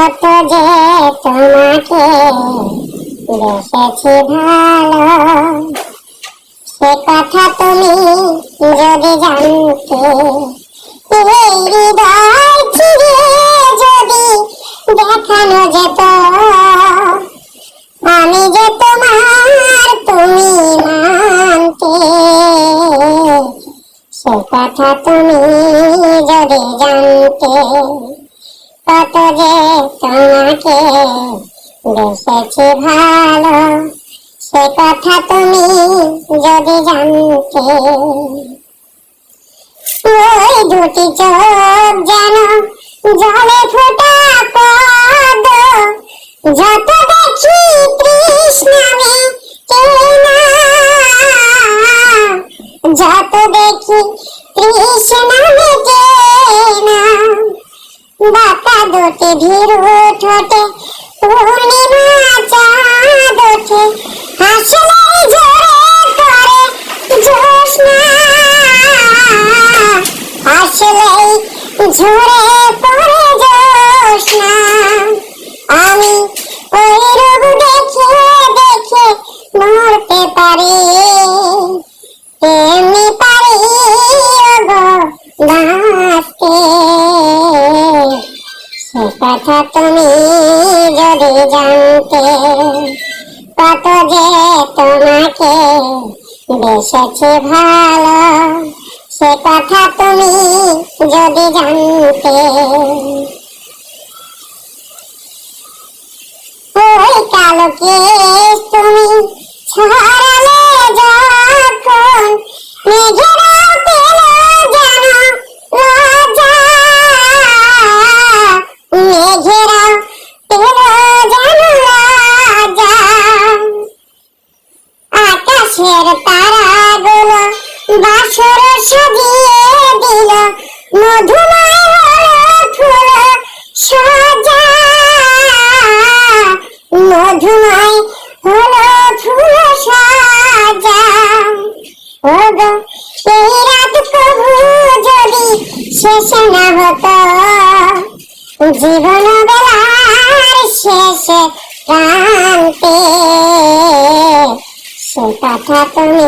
কত যে তোমাকে বেসেছি ভালো, সে কথা তুমি যদি জানতে, এই হৃদয় চিরে যদি দেখানো যেত, আমি যে তোমার তুমি মানতে, সে কথা তুমি যদি জানতে, কত যে তোমাকে বেসেছি ভালো, সে কথা তুমি যদি জানতে। ওই দুটি চোখ যেন জলে ফোটা পদ্ম, যত দেখি তৃষ্ণা মিটে না, যত দেখি তৃষ্ণা মিটে না। বাঁকা দুটি ভীরু ঠোঁটে পূর্ণিমা চাঁদ ওঠে, হাসলে ঝরে পড়ে জ্যোৎস্না, হাসলেই ঝরে পড়ে জ্যোৎস্না। আমি ওই রূপ দেখে দেখে মরতে পারি, তেমনি পারি ওগো বাঁচতে, সে কথা তুমি যদি জানতে, কত যে তোমাকে বেসেছি ভালো, সে কথা তুমি যদি জানতে। ওই কালো কেশ তুমি ছড়ালে যখন, মেঘেরাও পেল যেন লজ্জা, মেঘেরাও পেল যেন লজ্জা। আকাশের তারাগুলো বাসর সাজিয়ে দিল, মধুময় হলো ফুল সজ্জা, মধুময় হলো ফুল সজ্জা। ওগো এই রাত কবু যদি শেষ না হতো, জীবন বেলার শেষে প্রান্তে, সে কথা তুমি